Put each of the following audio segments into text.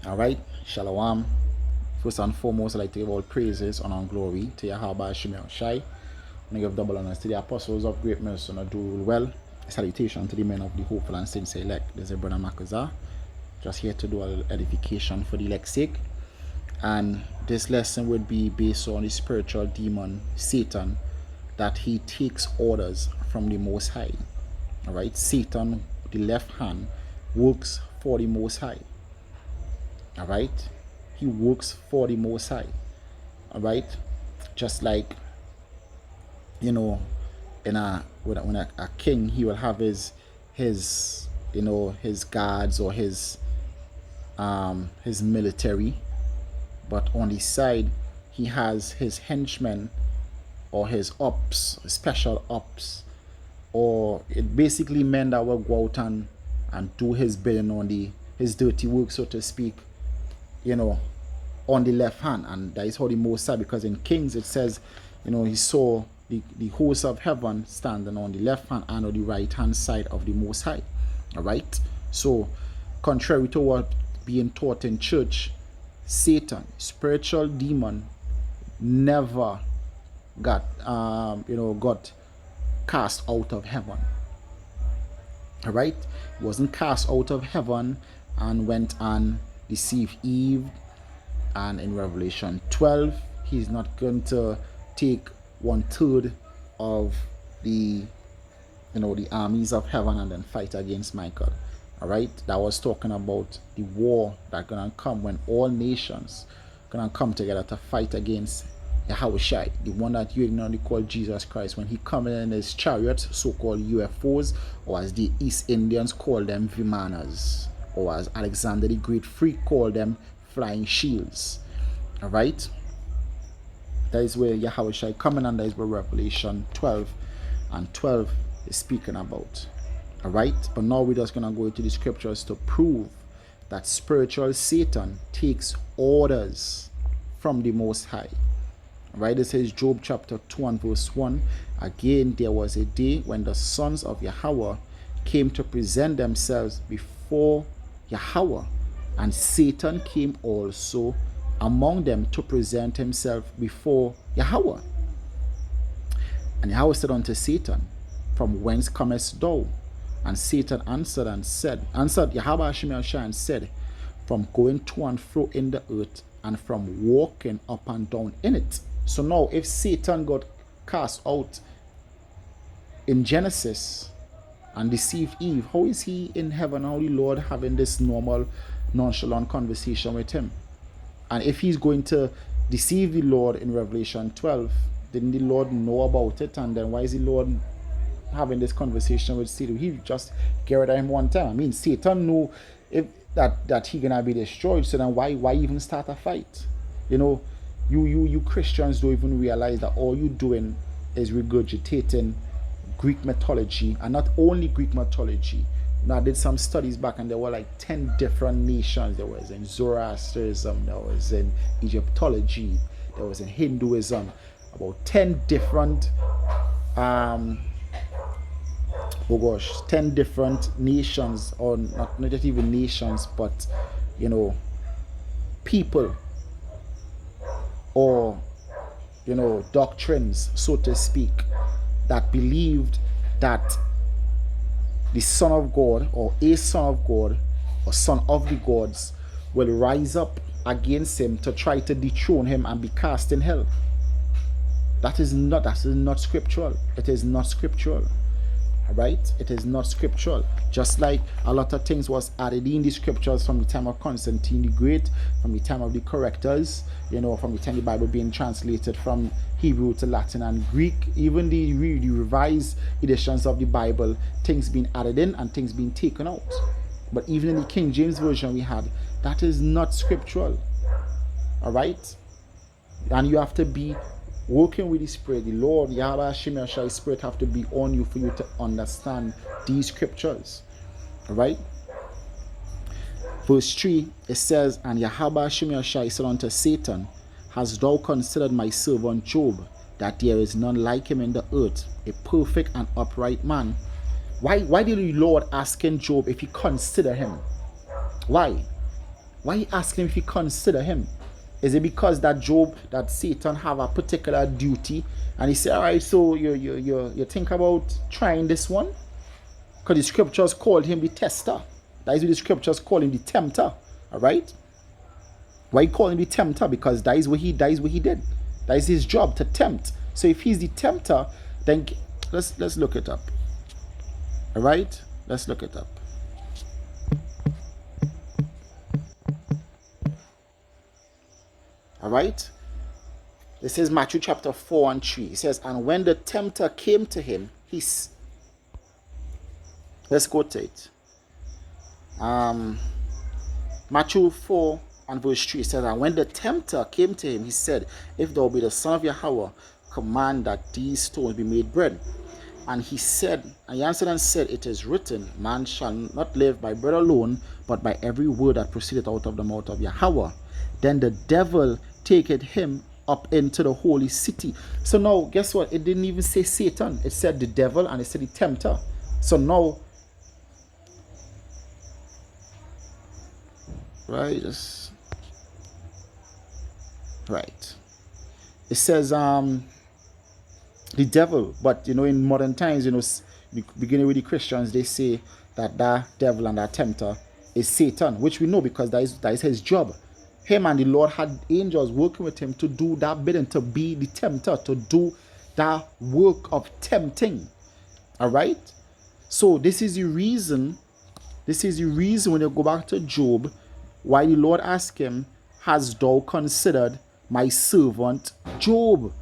Alright, Shalom. First and foremost, I'd like to give all praises, honor, and glory to Yahweh Shemel Shai. And I give double honors to the apostles of great mercy and do well. Salutation to the men of the hopeful and sincere elect. There's a brother Makazar. Just here to do a little edification for the elect's sake. And this lesson would be based on the spiritual demon Satan, that he takes orders from the Most High. Alright, Satan, the left hand, works for the Most High. Alright, he works for the Most High. Alright, just like, you know, when a king, he will have his guards or his military, but on the side he has his henchmen or his ops, special ops, or it basically men that will go out and do his bidding on his dirty work, so to speak, on the left hand. And that is how the Most High, because in Kings it says, he saw the hosts of heaven standing on the left hand and on the right hand side of the Most High. Alright, so contrary to what being taught in church, Satan, spiritual demon, never got cast out of heaven. Alright, he wasn't cast out of heaven and went and deceived Eve. And in Revelation 12, he's not going to take 1/3 of the armies of heaven and then fight against Michael. Alright, that was talking about the war that's gonna come when all nations gonna come together to fight against Yahushua, the one that you ignorantly call Jesus Christ, when he comes in his chariots, so-called UFOs, or as the East Indians call them, Vimanas, or as Alexander the Great Freak called them, flying shields. Alright, that is where Yahushua coming, and that is where Revelation 12 and 12 is speaking about. Alright, but now we're just gonna go into the scriptures to prove that spiritual Satan takes orders from the Most High. Right, it says Job chapter 2 and verse 1. Again, there was a day when the sons of Yahweh came to present themselves before Yahweh, and Satan came also among them to present himself before Yahweh. And Yahweh said unto Satan, From whence comest thou? And Satan answered Yahweh Shemel Shai and said, From going to and fro in the earth, and from walking up and down in it. So now, if Satan got cast out in Genesis and deceived Eve, how is he in heaven? How the Lord having this normal, nonchalant conversation with him? And if he's going to deceive the Lord in Revelation 12, didn't the Lord know about it? And then why is the Lord having this conversation with Satan? He just get rid of him one time. I mean, Satan knew that he gonna be destroyed. So then why even start a fight? You Christians don't even realize that all you doing is regurgitating Greek mythology, and not only Greek mythology. I did some studies back, and there were like 10 different nations. There was in Zoroastrianism, there was in Egyptology, there was in Hinduism, about 10 different 10 different nations, or not just even nations, but people, or doctrines, so to speak, that believed that the Son of God, or a Son of God, or Son of the gods, will rise up against him to try to dethrone him and be cast in hell. That is not scriptural. It is not scriptural. Right? It is not scriptural. Just like a lot of things was added in the scriptures from the time of Constantine the Great, from the time of the correctors, from the time the Bible being translated from Hebrew to Latin and Greek, even the revised editions of the Bible, things being added in and things being taken out. But even in the King James Version we had, that is not scriptural. Alright? And you have to be working with the Spirit. The Lord, Yahweh Shemel Shai Spirit have to be on you for you to understand these scriptures. Alright? Verse 3, it says, And Yahweh Shemel Shai said unto Satan, Hast thou considered my servant Job, that there is none like him in the earth, a perfect and upright man? Why did the Lord asking Job if he consider him? Why? Why he asking him if he consider him? Is it because that Satan have a particular duty, and he said, all right, so you think about trying this one? Because the scriptures called him the tester. That is what the scriptures call him, the tempter. All right. Why he call him the tempter? Because that is what he did. That is his job, to tempt. So if he's the tempter, then let's look it up. All right. Let's look it up. All right. This is Matthew chapter 4 and 3. It says, and when the tempter came to him, let's go to it. Matthew 4 and verse 3 says, and when the tempter came to him, he said, if thou be the Son of Yahweh, command that these stones be made bread. And he answered and said, it is written, man shall not live by bread alone, but by every word that proceedeth out of the mouth of Yahweh. Then the devil taketh him up into the holy city. So now, guess what? It didn't even say Satan. It said the devil, and it said the tempter. So now, right, it says the devil, but in modern times, beginning with the Christians, they say that devil and that tempter is Satan, which we know because that is his job. Him and the Lord had angels working with him to do that bidding, to be the tempter, to do that work of tempting. All right. So this is the reason when you go back to Job, why the Lord asked him, hast thou considered my servant Job?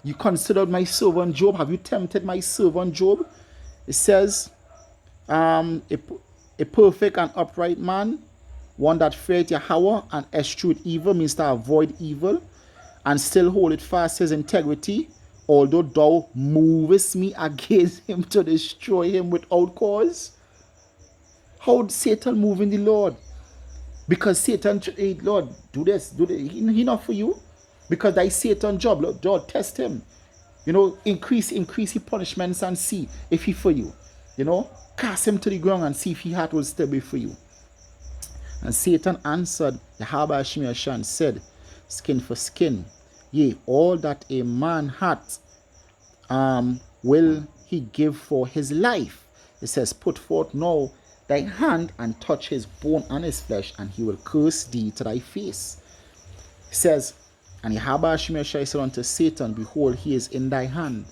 You considered my servant Job? Have you tempted my servant Job? It says, a perfect and upright man, one that feareth Yahweh and escheweth evil, means to avoid evil, and still hold it fast his integrity, although thou movest me against him to destroy him without cause. How would Satan move in the Lord? Because Satan, hey, Lord, do this. He not for you. Because that is Satan's job. Lord, test him. Increase his punishments and see if he for you. Cast him to the ground and see if his heart will still be for you. And Satan answered Yahweh and said, skin for skin, yea, all that a man hath will he give for his life. It says, put forth now thy hand and touch his bone and his flesh, and he will curse thee to thy face. It says, and Yahweh said unto Satan, behold, he is in thy hand,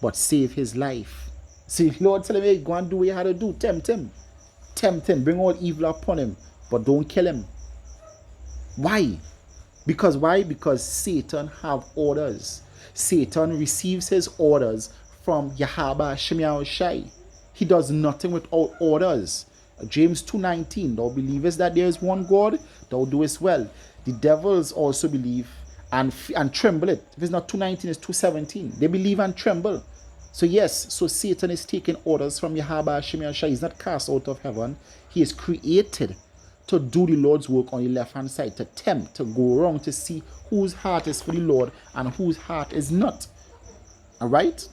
but save his life. See, Lord tell him, hey, go and do what you had to do. Tempt him, bring all evil upon him, but don't kill him. Why? Because Satan have orders. Satan receives his orders from Yahweh Shai. He does nothing without orders. James 2:19, thou believest that there is one God, thou doest well. The devils also believe and tremble it. If it's not 2:19, it's 2:17. They believe and tremble. So yes, so Satan is taking orders from Yahweh Shai. He's not cast out of heaven. He is created to do the Lord's work on the left-hand side, to tempt, to go wrong, to see whose heart is for the Lord and whose heart is not. All right?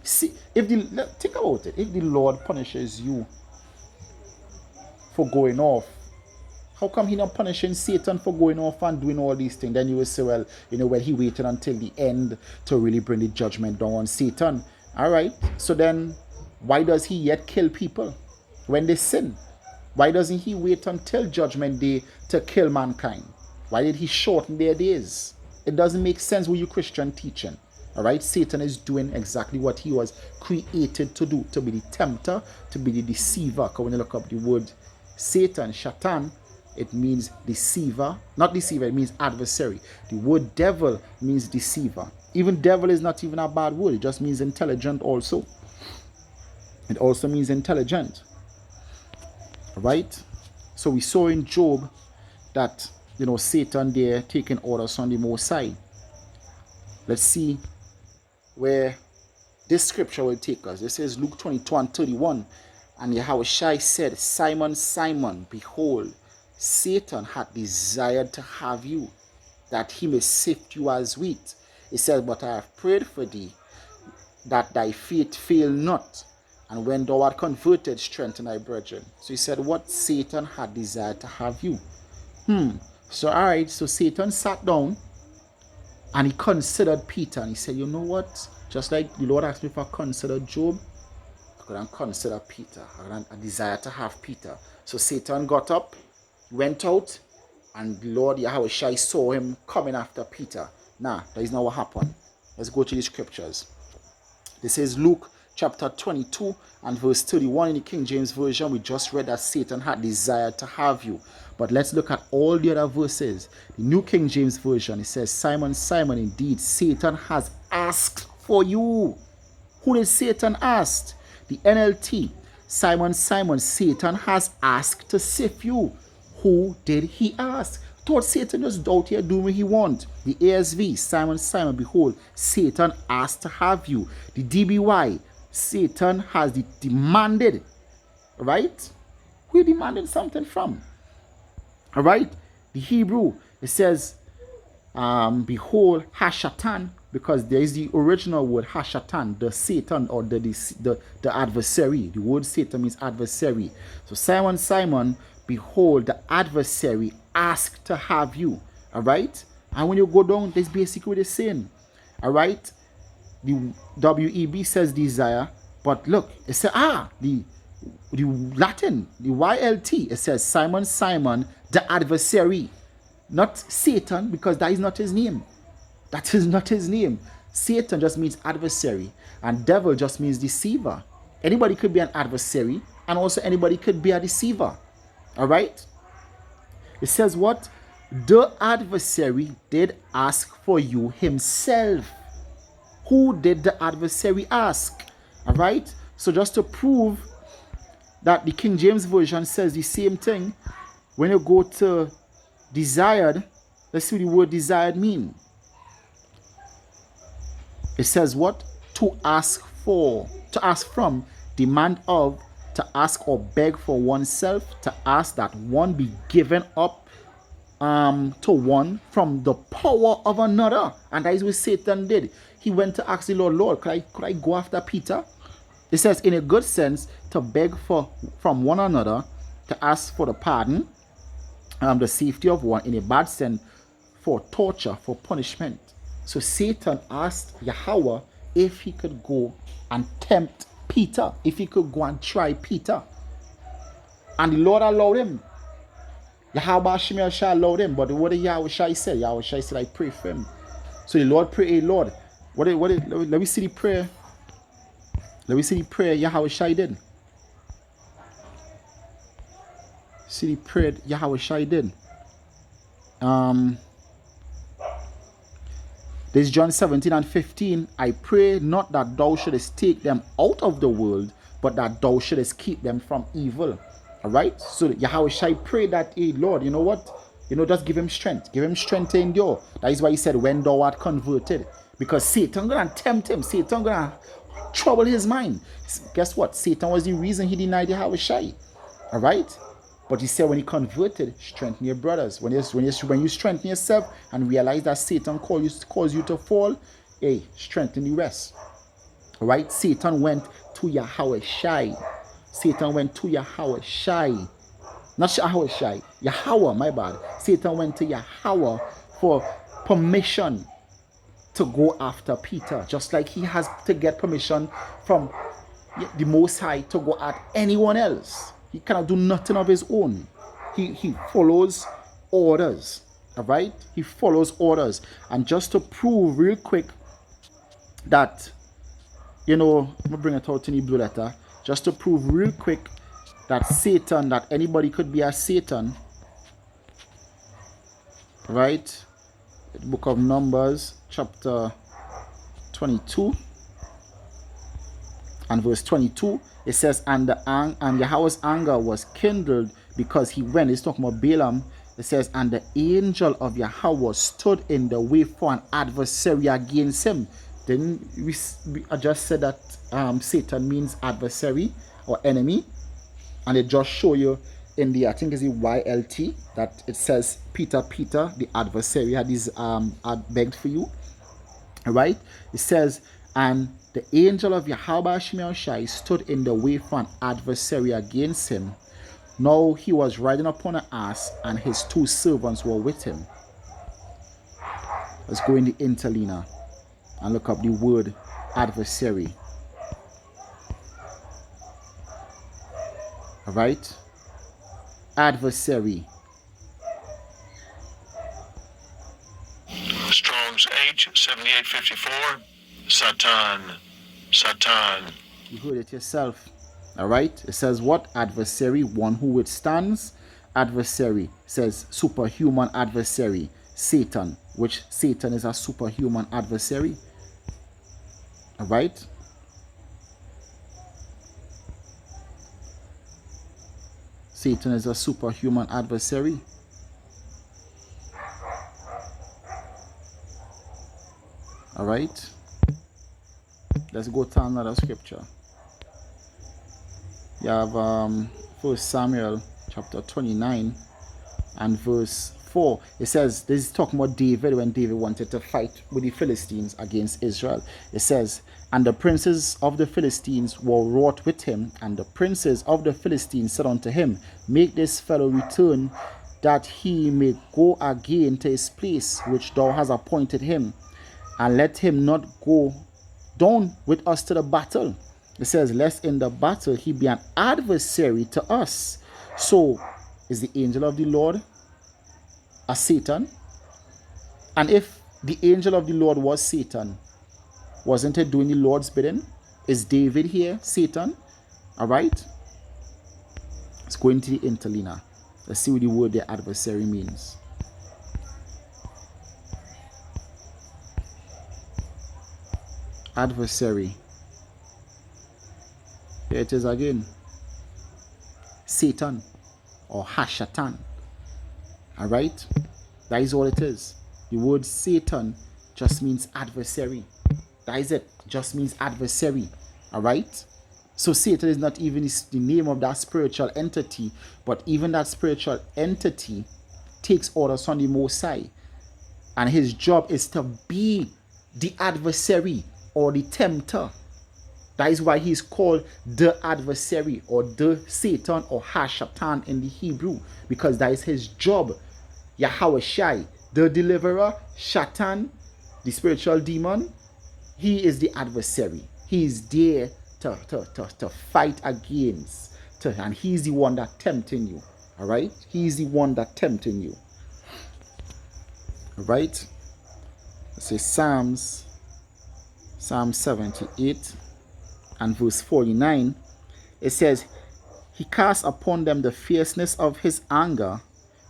See, think about it. If the Lord punishes you for going off, how come he not punishing Satan for going off and doing all these things? Then you will say, well, he waited until the end to really bring the judgment down on Satan. All right. So then why does he yet kill people when they sin? Why doesn't he wait until judgment day to kill mankind? Why did he shorten their days? It doesn't make sense with you Christian teaching. All right, Satan is doing exactly what he was created to do, to be the tempter, to be the deceiver. Because when you look up the word Satan, Shatan, it means deceiver. Not deceiver, it means adversary. The word devil means deceiver. Even devil is not even a bad word. It just means intelligent also. It also means intelligent. All right? So we saw in Job that, Satan there taking orders from the Most High. Let's see where this scripture will take us. This is Luke 22:31. And Yahweh said, Simon, Simon, behold, Satan hath desired to have you, that he may sift you as wheat. He says, but I have prayed for thee, that thy faith fail not. And when thou art converted, strengthen thy brethren. So he said, what Satan had desired to have you. So all right, so Satan sat down and he considered Peter, and he said, you know what? Just like the Lord asked me if I considered Job, I couldn't consider Peter. I desire to have Peter. So Satan got up, went out, and the Lord Yahweh Shai saw him coming after Peter. Now, that is not what happened. Let's go to the scriptures. This is Luke chapter 22 and verse 31 in the King James Version. We just read that Satan had desired to have you. But let's look at all the other verses. The New King James Version, it says, Simon, Simon, indeed, Satan has asked for you. Who did Satan ask? The NLT, Simon, Simon, Satan has asked to sift you. Who did he ask? Thought Satan just out here doing what he want. The ASV, Simon, Simon, behold, Satan asked to have you. The DBY, Satan has demanded. Right? Who are you demanding something from? All right? The Hebrew, it says, behold, Hashatan, because there is the original word Hashatan, the Satan or the adversary. The word Satan means adversary. So Simon, Simon, behold, the adversary asked to have you. All right? And when you go down, that's basically what it's saying. All right? The WEB says desire, but look, it says, the Latin, the YLT, it says Simon, Simon, the adversary. Not Satan, because that is not his name. That is not his name. Satan just means adversary, and devil just means deceiver. Anybody could be an adversary, and also anybody could be a deceiver. All right? It says what? The adversary did ask for you himself. Who did the adversary ask? All right? So just to prove that the King James Version says the same thing, when you go to desired, let's see what the word desired mean. It says what? To ask for, to ask from, demand of, to ask or beg for oneself, to ask that one be given up to one from the power of another. And that is what Satan did. He went to ask the Lord, Lord, could I go after Peter? It says, in a good sense, to beg from one another, to ask for the pardon, the safety of one. In a bad sense, for torture, for punishment. So Satan asked Yahweh if he could go and tempt Peter, if he could go and try Peter. And the Lord allowed him. Yahweh Shemel shall allow him. But what did Yahweh Shai say? Yahweh Shai said, I pray for him. So the Lord prayed, hey Lord, let me see the prayer. Let me see the prayer Yahweh Shai did. See the prayer Yahweh Shai did. This is John 17 and 15. I pray not that thou shouldest take them out of the world, but that thou shouldest keep them from evil. All right? So Yahweh Shai prayed that, hey, Lord, you know what? Just give him strength. Give him strength to endure. That is why he said, when thou art converted. Because Satan going to tempt him. Satan going to trouble his mind. Guess what? Satan was the reason he denied Yahweh Shai. All right? But he said when he converted, strengthen your brothers. When you strengthen yourself and realize that Satan calls you to fall, hey, strengthen the rest. All right? Satan went to Yahweh Shai. Satan went to Yahweh Shai. Not Yahweh Shai. Yahweh, my bad. Satan went to Yahweh for permission to go after Peter. Just like he has to get permission from the Most High to go at anyone else. He cannot do nothing of his own. He follows orders. All right? He follows orders. And just to prove real quick that, I'm going to bring it out in the blue letter. Just to prove real quick that Satan, that anybody could be a Satan. Right? The book of Numbers, chapter 22. And verse 22, it says, and Yahweh's anger was kindled because he went. It's talking about Balaam. It says, and the angel of Yahweh stood in the way for an adversary against him. Then I just said that Satan means adversary or enemy. And it just show you in the, I think it's the YLT, that it says, Peter, the adversary had begged for you. All right? It says, and The angel of Yahweh Shai stood in the way for an adversary against him. Now he was riding upon an ass, and his 2 servants were with him. Let's go in the interlinear and look up the word adversary. Alright? Adversary. Strong's H7854. Satan. You heard it yourself. Alright? It says what? Adversary, one who withstands. Adversary says superhuman adversary. Satan, which Satan is a superhuman adversary. Alright? Satan is a superhuman adversary. Alright? Let's go to another scripture. You have 1 Samuel chapter 29 and verse 4. It says, this is talking about David when David wanted to fight with the Philistines against Israel. It says, and the princes of the Philistines were wroth with him, and the princes of the Philistines said unto him, make this fellow return, that he may go again to his place which thou hast appointed him, and let him not go down with us to the battle. It says, lest in the battle he be an adversary to us. So is the angel of the Lord a Satan? And if the angel of the Lord was Satan, wasn't it doing the Lord's bidding? Is David here Satan? Alright? Let's go into the interlinear. Let's see what the word the adversary means. Adversary. Here it is again. Satan or Hashatan. Alright? That is all it is. The word Satan just means adversary. That is it. Just means adversary. Alright? So Satan is not even the name of that spiritual entity, but even that spiritual entity takes orders from the Most High. And his job is to be the adversary or the tempter. That is why he is called the adversary or the Satan or Hashatan in the Hebrew, because that is his job. Yahweh Shai, the deliverer, Shatan, the spiritual demon, he is the adversary. He is there to fight against, and he's the one that tempting you. All right? He's the one that tempting you. All right? Let's say Psalm 78 and verse 49. It says, he cast upon them the fierceness of his anger,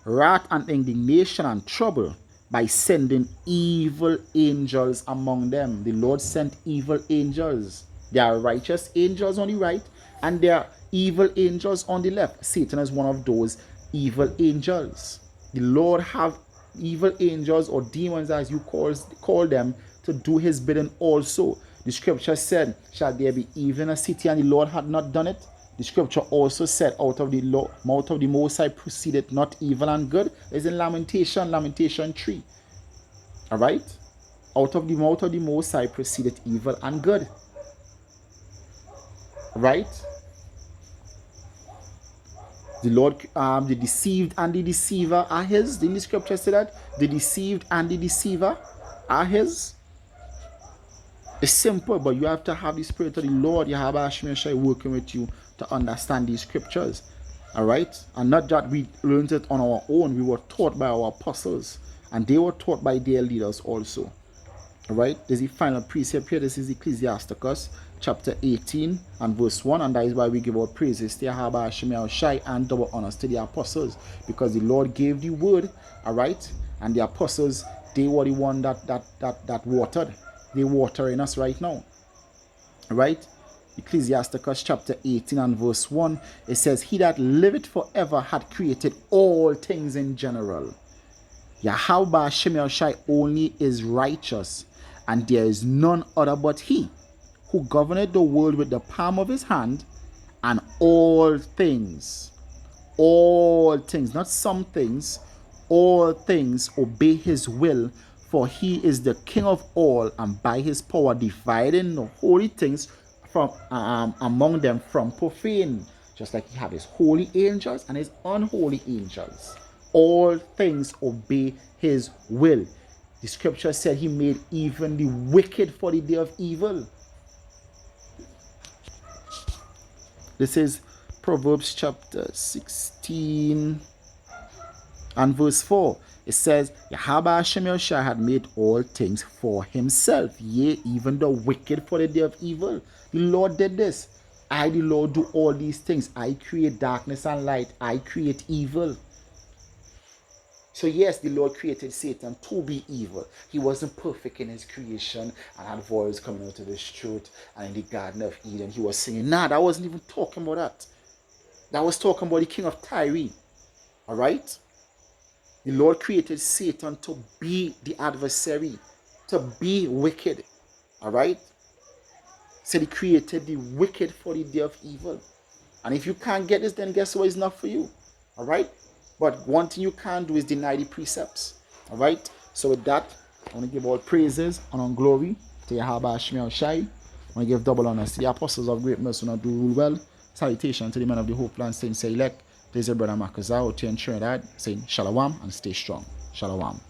wrath and indignation and trouble, by sending evil angels among them. The Lord sent evil angels. There are righteous angels on the right, and there are evil angels on the left. Satan is one of those evil angels. The Lord have evil angels or demons, as you call them, to do his bidding also. The scripture said, shall there be evil in a city, and the Lord had not done it? The scripture also said, out of the mouth of the Most High proceeded not evil and good. It's in Lamentation 3. Alright? Out of the mouth of the Most High proceeded evil and good. Right? The Lord, the deceived and the deceiver are his. Didn't the scripture say that? The deceived and the deceiver are his. It's simple, but you have to have the Spirit of the Lord, Yahweh Shai, working with you to understand these scriptures. Alright? And not that we learned it on our own. We were taught by our apostles, and they were taught by their leaders also. Alright? There's the final precept here. This is Ecclesiasticus chapter 18 and verse 1, and that is why we give our praises to Yahweh Shai and double honors to the apostles, because the Lord gave the word. Alright? And the apostles, they were the one that watered. They watering us right now. Right? Ecclesiasticus chapter 18 and verse 1. It says, he that liveth forever had created all things in general. Yahweh Shai only is righteous, and there is none other but he, who governeth the world with the palm of his hand, and all things, not some things, all things obey his will, For he is the king of all, and by his power dividing the holy things from among them from profane. Just like he had his holy angels and his unholy angels. All things obey his will. The scripture said he made even the wicked for the day of evil. This is Proverbs chapter 16 and verse 4. It says, Yahweh Hashem Yahushua had made all things for himself, yea, even the wicked for the day of evil. The Lord did this. I, the Lord, do all these things. I create darkness and light. I create evil. So yes, the Lord created Satan to be evil. He wasn't perfect in his creation and had voice coming out of his throat. And in the Garden of Eden, he was saying, nah, that wasn't even talking about that. That was talking about the king of Tyre. All right? The Lord created Satan to be the adversary, to be wicked. All right? So he created the wicked for the day of evil. And if you can't get this, then guess what? It's not for you. All right? But one thing you can't do is deny the precepts. All right? So with that, I want to give all praises and glory to Yahweh Hashem Yahushua. I want to give double honors to the apostles of great mercy who do rule well. Salutation to the men of the Hope Land, saying, say elect. There's your brother Marcus out here in Trinidad saying Shalom and stay strong. Shalom.